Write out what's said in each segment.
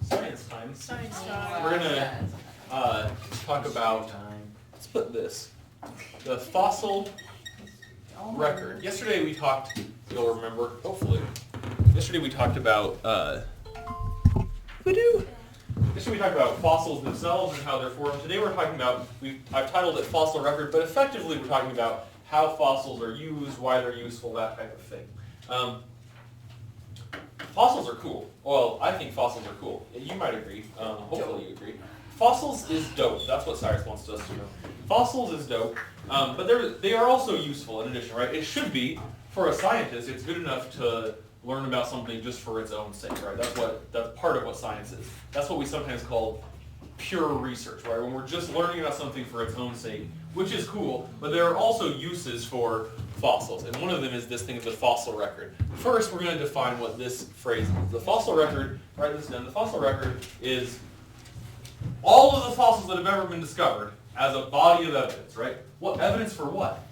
Science time. Science time. We're gonna talk about, let's put this, the fossil record. Yesterday we talked, you'll remember, hopefully, yesterday we talked about, Yesterday we talked about fossils themselves and how they're formed. Today we're talking about, I've titled it fossil record, but effectively we're talking about how fossils are used, why they're useful, that type of thing. Fossils are cool. Well, I think fossils are cool. You might agree. Hopefully you agree. Fossils is dope. That's what Cyrus wants us to know. Fossils is dope, but they are also useful in addition, right? It should be, for a scientist, it's good enough to learn about something just for its own sake, right? That's part of what science is. That's what we sometimes call pure research, right? When we're just learning about something for its own sake, which is cool, but there are also uses for fossils, and one of them is this thing of the fossil record. First, we're going to define what this phrase is. The fossil record, write this down, the fossil record is all of the fossils that have ever been discovered as a body of evidence, right? What evidence for what?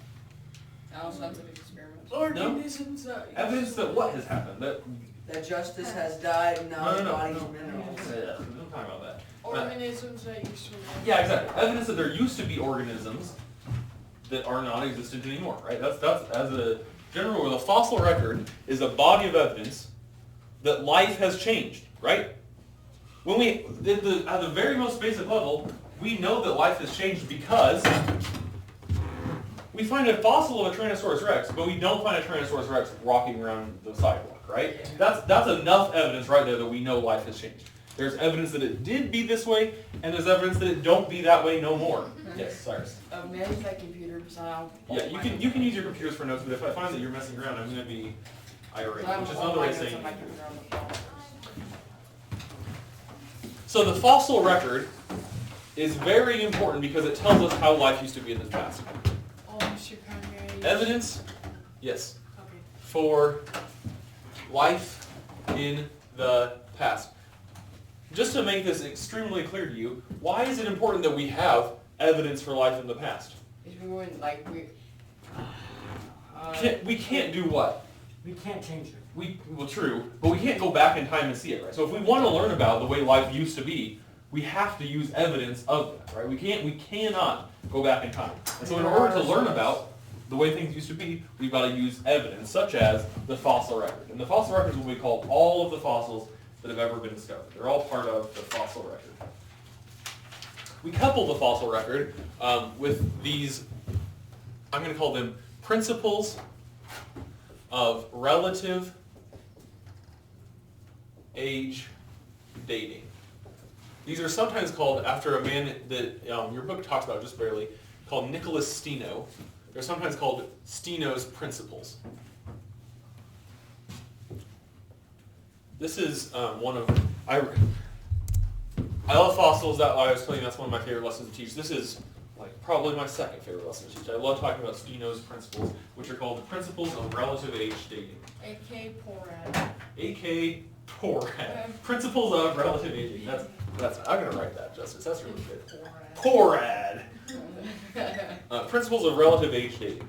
Scientific experiments. Organisms. Evidence that what has happened? That justice has died and now his body's minerals. Yeah, don't talk about that. Organisms that used to live. Yeah, exactly. Evidence that there used to be organisms that are non-existent anymore, right? That's as a general rule. The fossil record is a body of evidence that life has changed, right? When we at the very most basic level, we know that life has changed because we find a fossil of a Tyrannosaurus rex, but we don't find a Tyrannosaurus rex walking around the sidewalk, right? Yeah. That's enough evidence right there that we know life has changed. There's evidence that it did be this way, and there's evidence that it don't be that way no more. Yes, Cyrus. May I use that computer because I'll... Yeah, you can use your computers for notes, but if I find that you're messing around, I'm going to be irate, which is another way of saying. So the fossil record is very important because it tells us how life used to be in the past. Oh, Mr. Kanye. Evidence, yes, Okay. for life in the past. Just to make this extremely clear to you, why is it important that we have evidence for life in the past? If we wouldn't, like, We can't do what? We can't change it. Well, true, but we can't go back in time and see it, right? So if we want to learn about the way life used to be, we have to use evidence of that, right? We cannot go back in time. And so in order to learn about the way things used to be, we've got to use evidence, such as the fossil record. And the fossil record is what we call all of the fossils that have ever been discovered. They're all part of the fossil record. We couple the fossil record with these, I'm going to call them principles of relative age dating. These are sometimes called after a man that your book talks about just barely, called Nicholas Steno. They're sometimes called Steno's principles. This is one of, I love fossils. That I was telling you that's one of my favorite lessons to teach. This is like probably my second favorite lesson to teach. I love talking about Steno's principles, which are called the principles of relative age dating. A.K. Porad. A.K. Porad. Principles of relative age dating. That's I'm gonna write that, Justice. That's really good. Porad. Principles of relative age dating.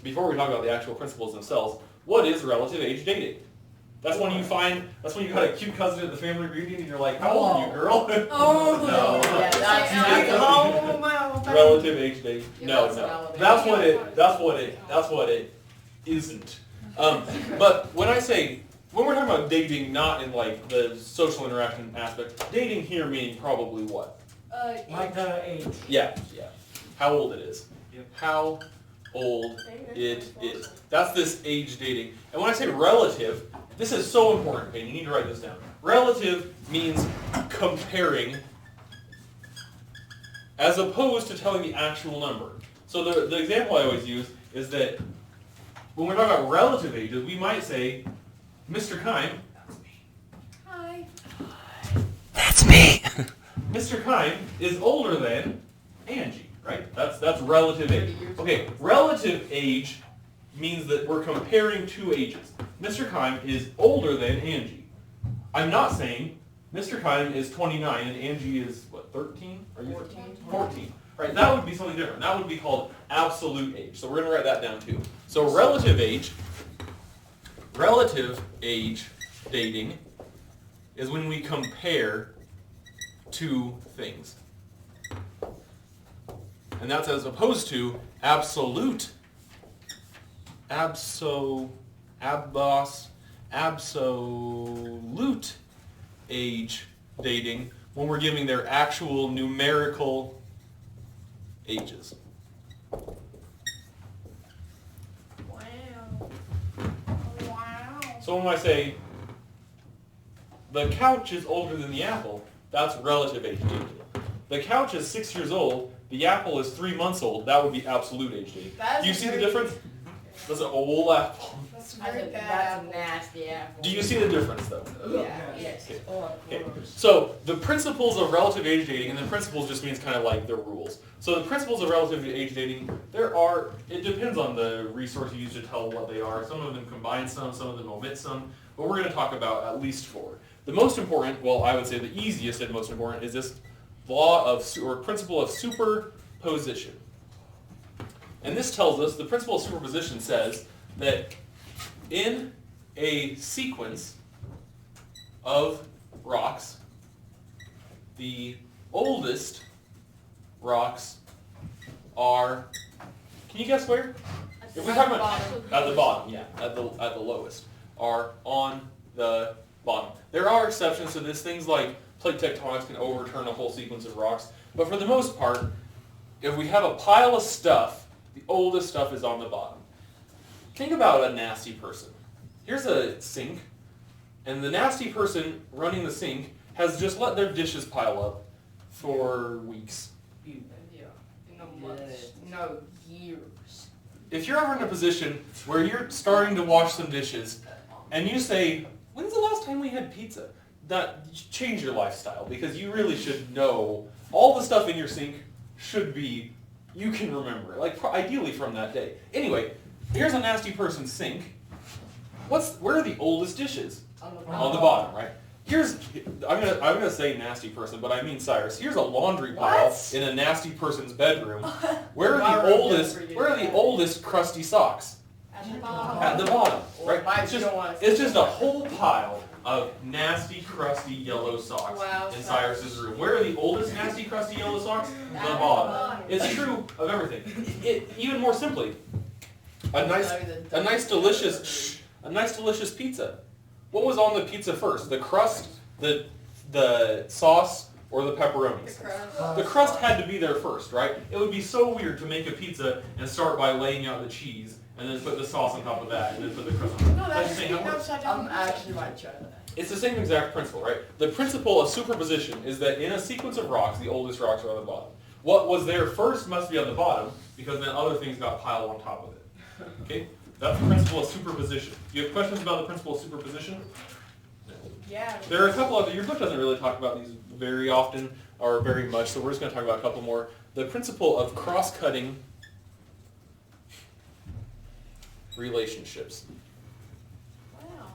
Before we talk about the actual principles themselves, what is relative age dating? That's when you got a cute cousin at the family reunion and you're like, how old are you, girl? Oh, no. Yeah, that's Relative age dating. Yeah, No. that's That's what it isn't. But when we're talking about dating, not in like the social interaction aspect, dating here meaning probably what? Like the age. Yeah. How old it is. Yep. How old it is. That's this age dating. And when I say relative, this is so important, okay? You need to write this down. Relative means comparing as opposed to telling the actual number. So the example I always use is that when we're talking about relative ages, we might say, Mr. Kime, Hi. that's me. Mr. Kime is older than Angie, right? That's relative age. Okay, relative age means that we're comparing two ages. Mr. Kime is older than Angie. I'm not saying Mr. Kime is 29 and Angie is, what, 13? Are you 14. 14. Right, that would be something different. That would be called absolute age. So we're going to write that down too. So relative age dating is when we compare two things. And that's as opposed to absolute age dating when we're giving their actual numerical ages. Wow. Wow. So when I say the couch is older than the apple, that's relative age dating. The couch is 6 years old, the apple is 3 months old, that would be absolute age dating. Do you see the difference? That's an old apple. That's a very bad That's a apple. nasty apple. Do you see the difference though? Yeah. Yes. Okay. Oh, Okay. gross. So the principles of relative age dating, and the principles just means kind of like the rules. So the principles of relative age dating, it depends on the resource you use to tell what they are. Some of them combine some of them omit some, but we're going to talk about at least 4. The most important, well, I would say the easiest and most important is this principle of superposition. And this tells us, the principle of superposition says that in a sequence of rocks, the oldest rocks are, can you guess where? If we're talking about at the bottom, yeah, at the lowest, are on the bottom. There are exceptions to this. Things like plate tectonics can overturn a whole sequence of rocks, but for the most part, if we have a pile of stuff, the oldest stuff is on the bottom. Think about a nasty person. Here's a sink, and the nasty person running the sink has just let their dishes pile up for weeks. Yeah. No months. No years. If you're ever in a position where you're starting to wash some dishes, and you say, when's the last time we had pizza? That change your lifestyle, because you really should know all the stuff in your sink should be, you can remember it, like ideally from that day. Anyway, here's a nasty person's sink. Where are the oldest dishes? On the bottom, right? I'm gonna say nasty person, but I mean Cyrus. Here's a laundry pile in a nasty person's bedroom. Where are the oldest crusty socks? At the bottom. At the bottom, right? Wow. It's just a whole pile of nasty, crusty yellow socks Wow, in Cyrus's room. Where are the oldest nasty, crusty yellow socks? The bottom. It's true of everything. Even more simply, a nice delicious pizza. What was on the pizza first? The crust, the sauce, or the pepperonis? The crust had to be there first, right? It would be so weird to make a pizza and start by laying out the cheese and then put the sauce on top of that and then put the crust on top. No, that's the just same eating upside down. I'm actually might try that. It's the same exact principle, right? The principle of superposition is that in a sequence of rocks, the oldest rocks are on the bottom. What was there first must be on the bottom, because then other things got piled on top of it. Okay? That's the principle of superposition. Do you have questions about the principle of superposition? Yeah. There are a couple other, your book doesn't really talk about these very often or very much, so we're just going to talk about a couple more. The principle of cross-cutting relationships. Wow.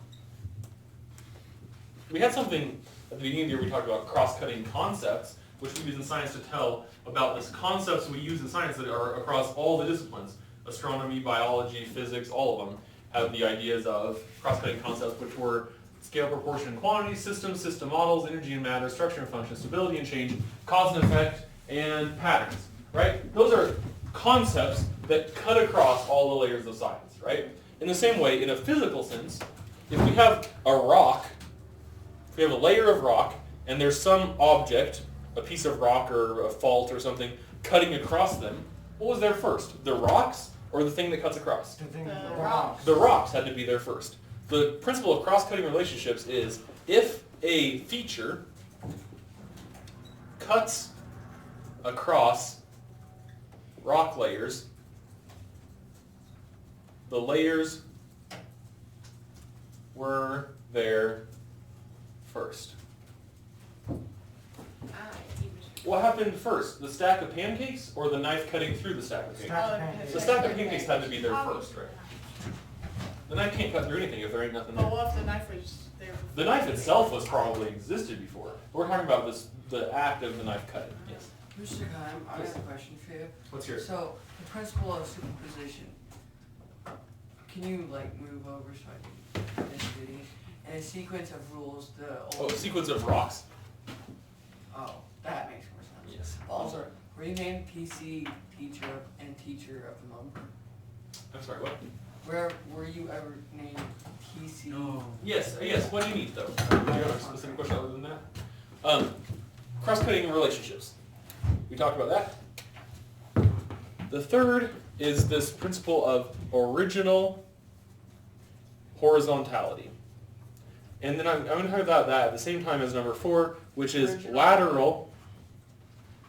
We had something at the beginning of the year, we talked about cross-cutting concepts, which we use in science to tell about these concepts we use in science that are across all the disciplines. Astronomy, biology, physics, all of them have the ideas of cross-cutting concepts, which were scale, proportion, and quantity, system models, energy and matter, structure and function, stability and change, cause and effect, and patterns, right? Those are concepts that cut across all the layers of science, right? In the same way, in a physical sense, if we have a rock, if we have a layer of rock, and there's some object, a piece of rock or a fault or something, cutting across them, what was there first? The rocks or the thing that cuts across? The rocks. The rocks had to be there first. The principle of cross-cutting relationships is if a feature cuts across rock layers, the layers were there first. What happened first? The stack of pancakes or the knife cutting through the stack of pancakes? The stack of pancakes had to be there first, right? The knife can't cut through anything if there ain't nothing there. Oh, what if the knife was there before? The knife itself was probably existed before. We're talking about the act of the knife cutting. Yes. Mr. Kime, I have a question for you. What's yours? So, the principle of superposition. Can you, move over so I can finish reading it? In a sequence of rules, the Oh, old... a sequence of rocks. Oh, that makes more sense. Yes. Oh, I'm sorry. rename PC teacher and teacher of the month. I'm sorry, what? Where were you ever named PC? No. Yes, yes. What do you need though? Do you have a specific question other than that? Cross-cutting relationships. We talked about that. The third is this principle of original horizontality. And then I'm going to talk about that at the same time as number 4, which is Original. lateral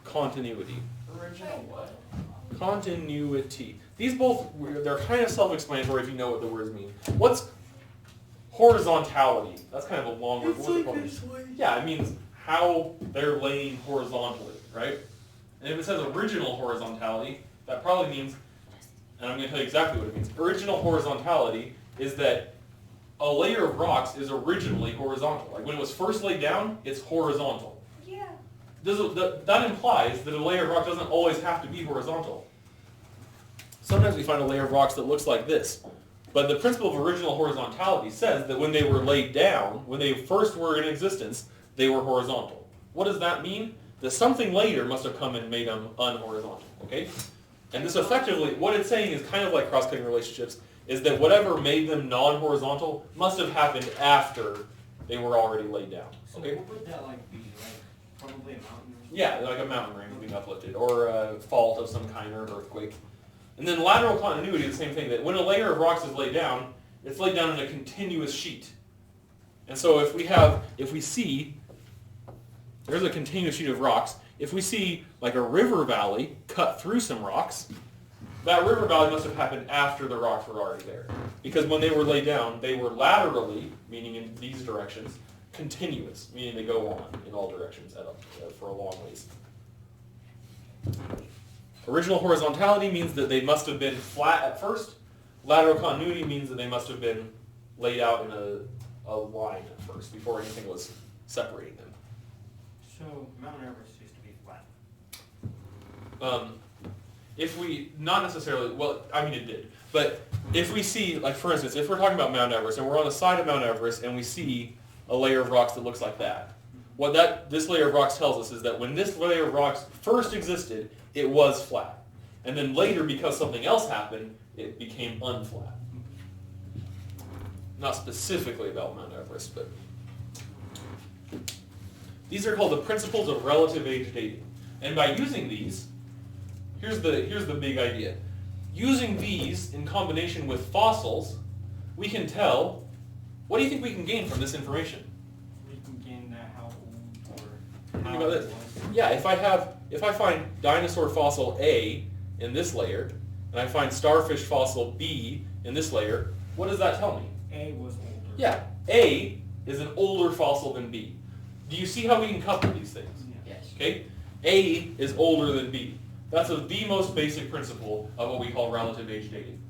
continuity. Original what? Continuity. These both, they're kind of self-explanatory if you know what the words mean. What's horizontality? That's kind of a long word. It's What's it like called? this way. Yeah, it means how they're laying horizontally, right? And if it says original horizontality, that probably means, and I'm going to tell you exactly what it means. Original horizontality is that a layer of rocks is originally horizontal. Like when it was first laid down, it's horizontal. Yeah. That implies that a layer of rock doesn't always have to be horizontal. Sometimes we find a layer of rocks that looks like this. But the principle of original horizontality says that when they were laid down, when they first were in existence, they were horizontal. What does that mean? That something later must have come and made them unhorizontal, okay? And this effectively, what it's saying is kind of like cross-cutting relationships, is that whatever made them non-horizontal must have happened after they were already laid down, So okay? what would that like be? Like probably a mountain or something? Yeah, like a mountain range being uplifted, or a fault of some kind, or an earthquake. And then lateral continuity is the same thing, that when a layer of rocks is laid down, it's laid down in a continuous sheet. And so if we see, there's a continuous sheet of rocks, if we see like a river valley cut through some rocks, that river valley must have happened after the rocks were already there. Because when they were laid down, they were laterally, meaning in these directions, continuous, meaning they go on in all directions for a long ways. Original horizontality means that they must have been flat at first. Lateral continuity means that they must have been laid out in a line at first before anything was separating them. So Mount Everest used to be flat. If we, not necessarily, well, I mean it did, but if we see, like for instance, if we're talking about Mount Everest and we're on the side of Mount Everest and we see a layer of rocks that looks like that, what this layer of rocks tells us is that when this layer of rocks first existed, it was flat. And then later, because something else happened, it became unflat. Not specifically about Mount Everest, but these are called the principles of relative age dating. And by using these, here's the big idea. Using these in combination with fossils, we can tell, what do you think we can gain from this information? We can gain that how old or Think how about it this. was. Yeah, if I find dinosaur fossil A in this layer, and I find starfish fossil B in this layer, what does that tell me? A was older. Yeah, A is an older fossil than B. Do you see how we can couple these things? Yeah. Yes. Okay? A is older than B. That's the most basic principle of what we call relative age dating.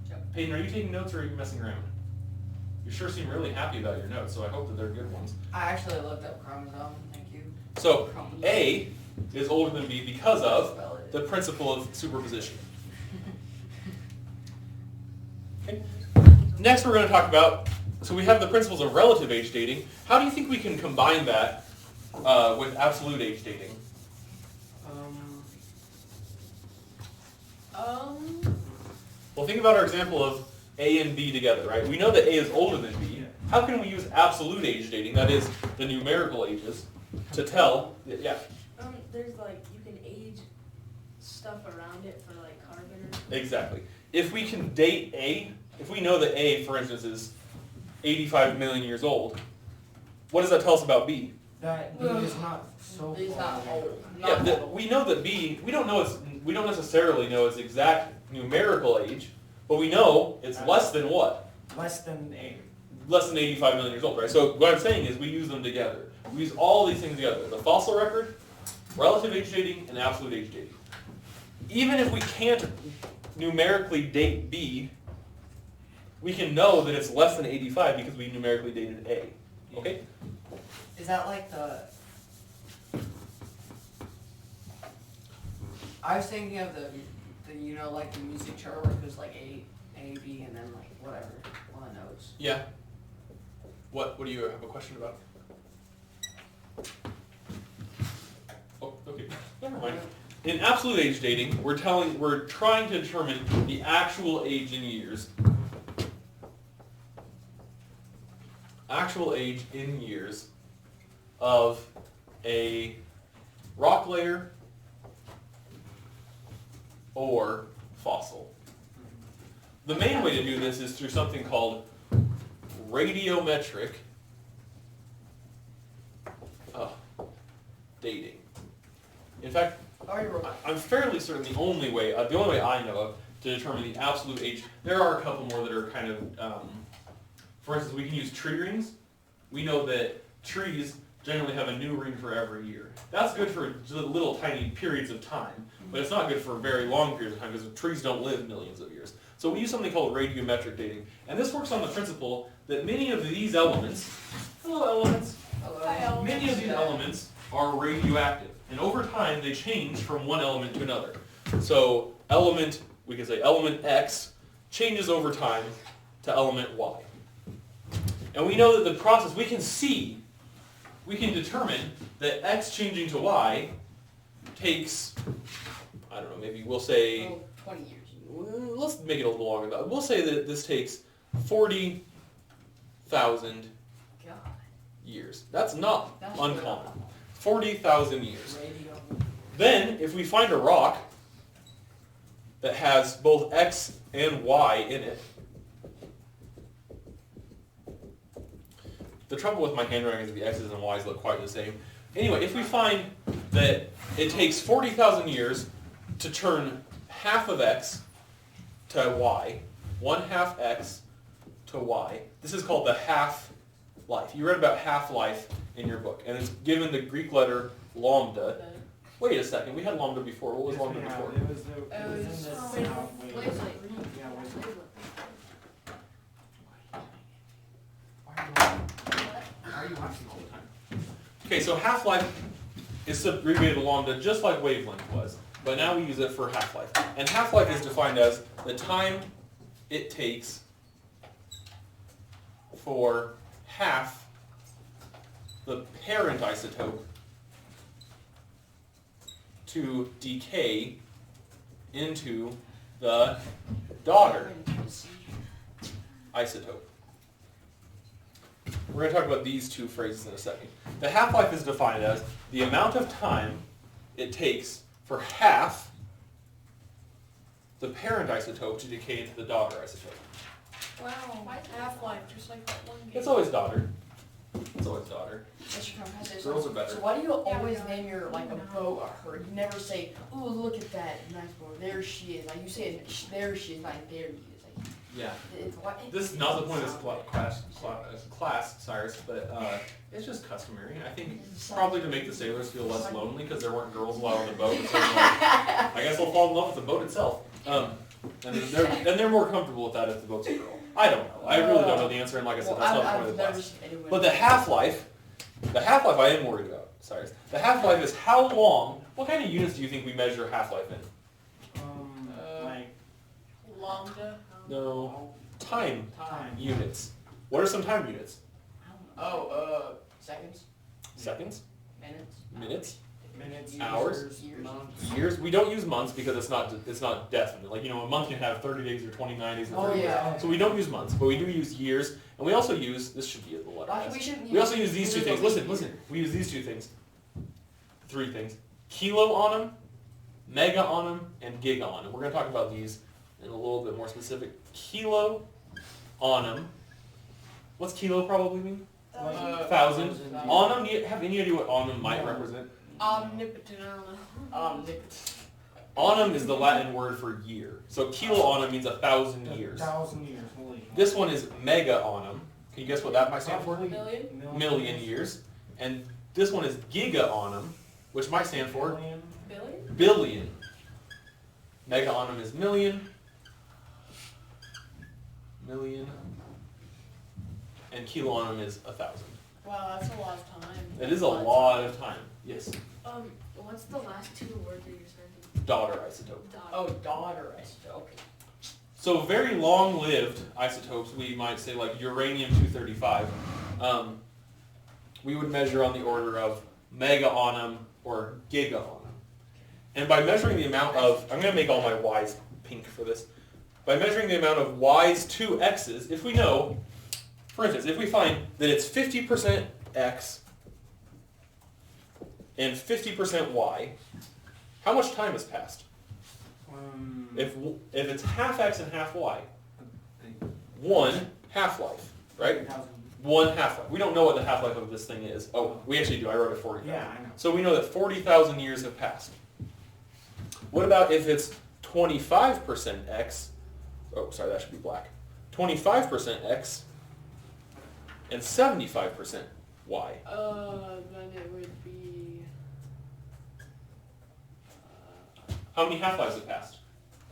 Yep. Peyton, are you taking notes or are you messing around? You sure seem really happy about your notes, so I hope that they're good ones. I actually looked up chromosome, thank you. So, A is older than B because of Spell it. the principle of superposition. Okay. Next we're going to talk about, so we have the principles of relative age dating. How do you think we can combine that with absolute age dating? Well, think about our example of A and B together, right? We know that A is older than B. Yeah. How can we use absolute age dating, that is, the numerical ages, to tell, yeah, There's like, you can age stuff around it for like carbon or exactly. If we can date A, if we know that A, for instance, is 85 million years old, what does that tell us about B? That B is not so He's far not away. old. Yeah, we know that B, we don't necessarily know its exact numerical age, but we know it's less than what? Less than A. Less than 85 million years old, right? So what I'm saying is we use them together. We use all these things together. The fossil record, relative age dating, and absolute age dating. Even if we can't numerically date B, we can know that it's less than 85 because we numerically dated A. Okay? Is that like the... I was thinking of the you know, like the music chart where it goes like A, B, and then like whatever, one of the notes. Yeah. What do you have a question about? Oh, okay. Never mind. In absolute age dating, we're trying to determine the actual age in years. Actual age in years of a rock layer or fossil. The main way to do this is through something called radiometric dating. In fact, I'm fairly certain the only way I know of to determine the absolute age. There are a couple more that are kind of, for instance, we can use tree rings. We know that trees generally have a new ring for every year. That's good for little tiny periods of time, but it's not good for very long periods of time because trees don't live millions of years. So we use something called radiometric dating, and this works on the principle that many of these elements, many of these elements are radioactive, and over time they change from one element to another. So we can say element X changes over time to element Y. And we know that the process, we can determine that X changing to Y takes, I don't know, maybe we'll say, 20 years. Let's make it a little longer. We'll say that this takes 40,000 years. That's not uncommon. 40,000 years. Then, if we find a rock that has both X and Y in it, the trouble with my handwriting is the X's and Y's look quite the same. Anyway, if we find that it takes 40,000 years to turn half of X to Y, 1/2 X to Y, this is called the half-life. You read about half-life in your book, and it's given the Greek letter lambda. Wait a second, we had lambda before. What was lambda before? It was in the wavelength. Yeah, wavelength. Why are you watching all the time? Okay, so half-life is abbreviated to lambda just like wavelength was, but now we use it for half-life. And half-life is defined as the time it takes for half the parent isotope to decay into the daughter isotope. We're going to talk about these two phrases in a second. The half-life is defined as the amount of time it takes for half the parent isotope to decay into the daughter isotope. Wow, half-life, just like that one game. It's always daughter. It's always daughter. Girls are better. So why do you always name your, like, a boat a her? You never say, ooh, look at that nice boat. There she is. Like, you say, there she is, like, there he is. Like, Yeah. it's, what, This is not the point of this class, Cyrus, but it's just customary. I think probably to make the sailors feel less lonely because there weren't girls allowed on the boat. So like, I guess they'll fall in love with the boat itself. And they're more comfortable with that if the boat's a girl. I don't know. I really don't know the answer, and like I said, that's not the point of the class. But the half-life I am worried about, Cyrus. The half-life is how long, what kind of units do you think we measure half-life in? Like Lambda. No. Time units. What are some time units? Seconds. Seconds? Minutes. Minutes? minutes, Hours? years, months. Years? We don't use months because it's not definite. Like, a month can have 30 days or 29 days or 30 days. So we don't use months, but we do use years. And we also use, this should be at the letter S. We also use these two things. Listen. We use these two things. 3 things. Kilo on them, mega on them, and giga on them. We're going to talk about these in a little bit more specific. Kilo on them. What's kilo probably mean? 1,000. On them, do you have any idea what on them might represent? Omnipotent, I don't know. Annum is the Latin word for year. So kilo annum means 1,000 years. 1,000 years, holy. This one is mega annum. Can you guess what that might stand for? Million? Million years. And this one is giga annum, which might stand for Billion? billion. Mega annum is million. Million. And kilo annum is 1,000. Wow, that's a lot of time. It is a lot of time. Yes. What's the last 2 words that you're saying? Daughter isotope. Daughter isotope. Okay. So very long-lived isotopes, we might say like uranium-235, we would measure on the order of mega-annum or giga-annum. And by measuring the amount of, I'm going to make all my y's pink for this. By measuring the amount of y's to x's, if we know, for instance, if we find that it's 50% x and 50% y, how much time has passed? If it's half x and half y, one half-life, right? One half-life. We don't know what the half-life of this thing is. Oh, we actually do. I wrote it 40,000. Yeah, I know. So we know that 40,000 years have passed. What about if it's 25% x? Oh, sorry, that should be black. 25% x and 75% y. Then it would be. How many half-lives have passed?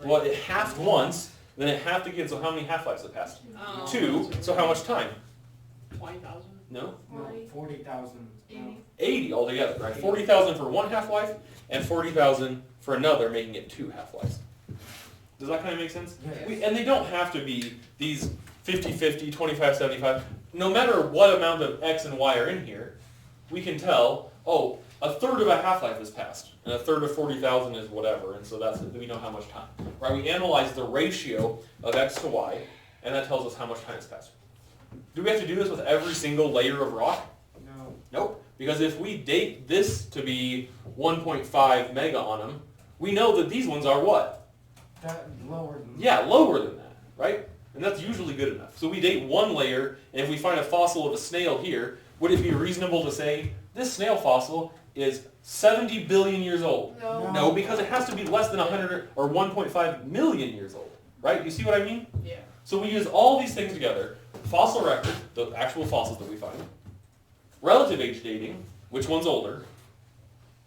Well, it halved once, then it halved again, so how many half-lives have passed? 2, so how much time? 20,000. No? No, 40,000. 80 altogether, right? 40,000 for one half-life, and 40,000 for another, making it 2 half-lives. Does that kind of make sense? Yes. And they don't have to be these 50-50, 25-75. No matter what amount of x and y are in here, we can tell, oh, a third of a half-life has passed, and a third of 40,000 is whatever, and so we know how much time. Right? We analyze the ratio of x to y, and that tells us how much time has passed. Do we have to do this with every single layer of rock? No. Nope. Because if we date this to be 1.5 mega-annum, we know that these ones are what? That lower than Yeah, lower than that, right? And that's usually good enough. So we date one layer, and if we find a fossil of a snail here, would it be reasonable to say, this snail fossil is 70 billion years old? No. No, because it has to be less than 100 or 1.5 million years old, right? You see what I mean? Yeah. So we use all these things together, fossil record, the actual fossils that we find, relative age dating, which one's older,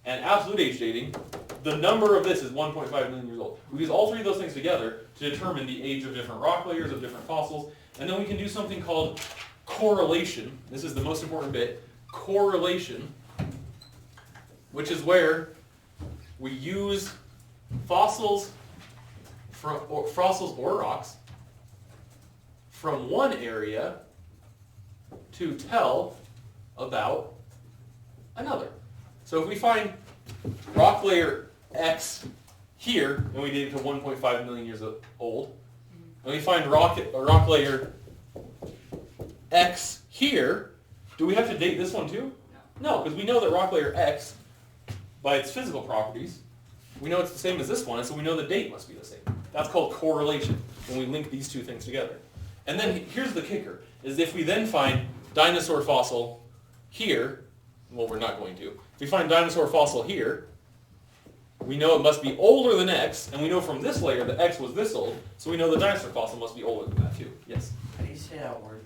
and absolute age dating, the number of this is 1.5 million years old. We use all three of those things together to determine the age of different rock layers, of different fossils, and then we can do something called correlation. This is the most important bit. Correlation, which is where we use fossils or rocks from one area to tell about another. So if we find rock layer X here, and we date it to 1.5 million years old, and we find rock layer X here, do we have to date this one too? No, because we know that rock layer X, by its physical properties, we know it's the same as this one, and so we know the date must be the same. That's called correlation, when we link these two things together. And then here's the kicker, is if we then find dinosaur fossil here, well, we're not going to. If we find dinosaur fossil here, we know it must be older than X, and we know from this layer that X was this old, so we know the dinosaur fossil must be older than that too. Yes? How do you say that word?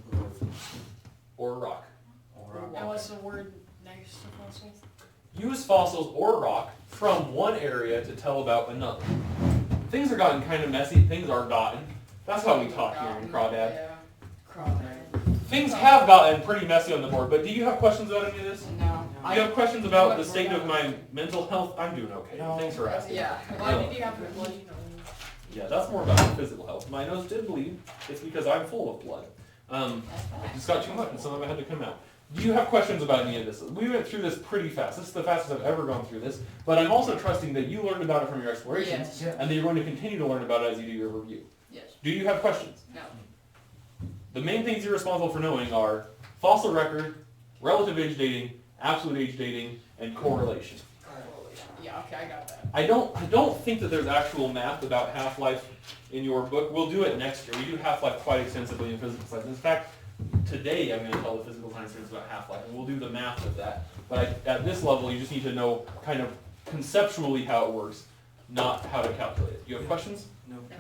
Or rock. And what's the word next to fossils? Use fossils or rock from one area to tell about another. Things are gotten kind of messy. Things are gotten. That's how we talk here in Crawdad. Yeah. Crawdad. Things have gotten pretty messy on the board, but do you have questions about any of this? No. Do you have questions about the state of my mental health? I'm doing okay. No. Thanks for asking. Yeah. Why did you have your blood? Yeah, that's more about my physical health. My nose did bleed. It's because I'm full of blood. Just got too much, and some of it had to come out. Do you have questions about any of this? We went through this pretty fast. This is the fastest I've ever gone through this. But I'm also trusting that you learned about it from your explorations, Yes. and that you're going to continue to learn about it as you do your review. Yes. Do you have questions? No. The main things you're responsible for knowing are fossil record, relative age dating, absolute age dating, and correlation. Yeah, okay, I got that. I don't think that there's actual math about half-life in your book. We'll do it next year. We do half-life quite extensively in physical science. In fact, today I'm going to tell the physical science students about half-life, and we'll do the math of that. But at this level, you just need to know kind of conceptually how it works, not how to calculate it. Do you have questions? No. No.